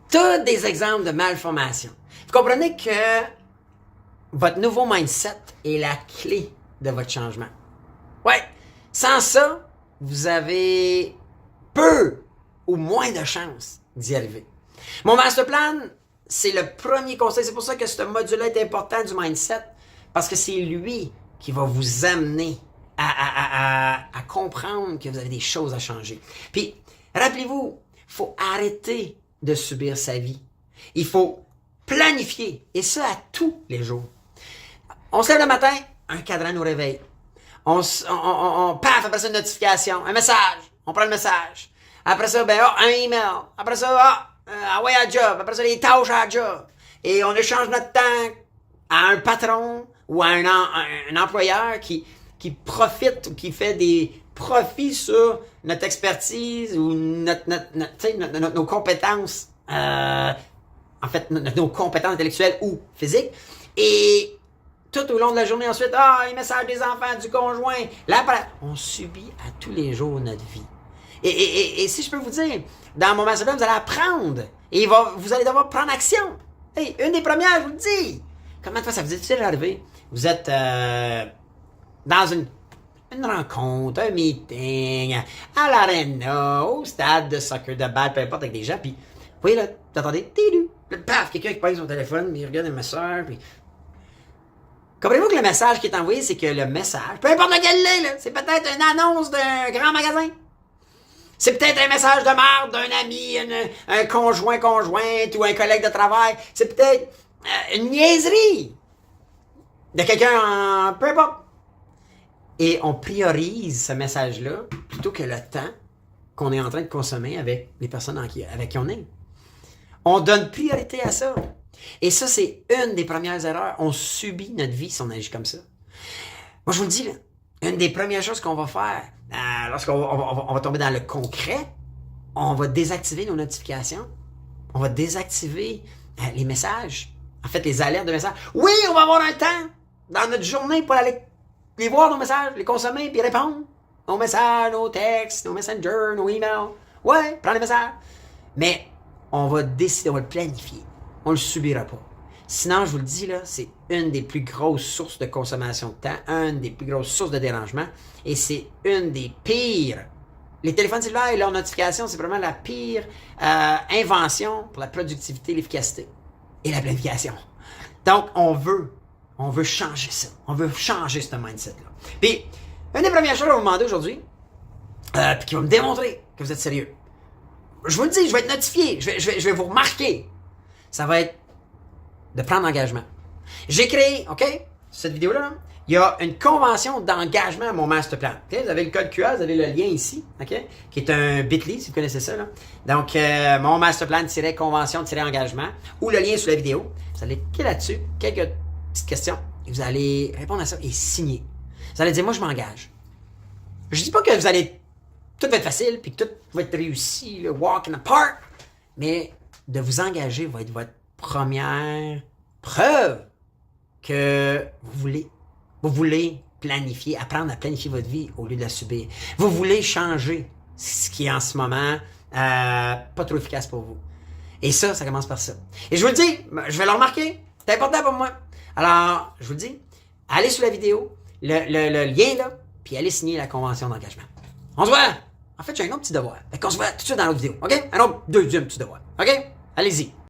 tous des exemples de malformation. Vous comprenez que votre nouveau mindset est la clé de votre changement. Ouais, sans ça, vous avez peu ou moins de chances d'y arriver. Mon master plan, c'est le premier conseil. C'est pour ça que ce module-là est important du mindset, parce que c'est lui qui va vous amener à comprendre que vous avez des choses à changer. Puis, rappelez-vous, il faut arrêter de subir sa vie. Il faut planifier, et ça à tous les jours. On se lève le matin, un cadran nous réveille. Paf, après ça, une notification, un message. On prend le message. Après ça, un email. Après ça, ouais, à job. Après ça, les tâches à job. Et on échange notre temps à un patron ou à un employeur qui profite ou qui fait des profits sur notre expertise ou nos compétences, en fait, nos compétences intellectuelles ou physiques. Et tout au long de la journée, ensuite, les messages des enfants, du conjoint. Là, on subit à tous les jours notre vie. Et si je peux vous dire, dans mon master plan, vous allez apprendre. Et vous allez devoir prendre action. Hey, une des premières, je vous le dis. Comment de fois ça vous est-il arrivé? Vous êtes dans une rencontre, un meeting, à l'arena, au stade de soccer, de balle, peu importe, avec des gens, puis vous voyez là, vous entendez, paf, quelqu'un qui pèse son téléphone, il regarde un message, puis comprenez-vous que le message qui est envoyé, c'est que le message, peu importe lequel il est, là, c'est peut-être une annonce d'un grand magasin. C'est peut-être un message de merde d'un ami, un conjointe ou un collègue de travail. C'est peut-être une niaiserie de quelqu'un, peu importe. Et on priorise ce message-là plutôt que le temps qu'on est en train de consommer avec les personnes avec qui on est. On donne priorité à ça. Et ça, c'est une des premières erreurs. On subit notre vie si on agit comme ça. Moi, je vous le dis, là, une des premières choses qu'on va faire, lorsqu'on va tomber dans le concret, on va désactiver nos notifications. On va désactiver les messages. En fait, les alertes de messages. Oui, on va avoir un temps dans notre journée pour aller les voir, nos messages, les consommer, puis répondre. Nos messages, nos textes, nos messengers, nos emails. Ouais, prends les messages. Mais on va décider, on va le planifier. On ne le subira pas. Sinon, je vous le dis, là, c'est une des plus grosses sources de consommation de temps, une des plus grosses sources de dérangement, et c'est une des pires. Les téléphones cellulaires et leurs notifications, c'est vraiment la pire invention pour la productivité, l'efficacité et la planification. Donc, on veut changer ça. On veut changer ce mindset-là. Puis, une des premières choses que je vais vous demander aujourd'hui, puis qui va me démontrer que vous êtes sérieux. Je vous le dis, je vais être notifié, je vais vous remarquer. Ça va être de prendre engagement. J'ai créé, OK, cette vidéo-là, il y a une convention d'engagement à mon master plan. Okay? Vous avez le code QR, vous avez le lien ici, OK, qui est un bit.ly, si vous connaissez ça. Là. Donc, mon master plan-convention-engagement, ou le lien est sous la vidéo. Vous allez cliquer là-dessus, quelques petites questions, et vous allez répondre à ça et signer. Vous allez dire, moi, je m'engage. Je dis pas que vous allez, tout va être facile, puis que tout va être réussi, le walk in the park, mais de vous engager va être votre première preuve que vous voulez planifier, apprendre à planifier votre vie au lieu de la subir. Vous voulez changer ce qui est en ce moment pas trop efficace pour vous. Et ça commence par ça. Et je vous le dis, je vais le remarquer, c'est important pour moi. Alors, je vous le dis, allez sur la vidéo, le lien là, puis allez signer la convention d'engagement. On se voit! En fait, j'ai un autre petit devoir. On se voit tout de suite dans l'autre vidéo, OK? Un autre deuxième petit devoir, OK? Allez-y.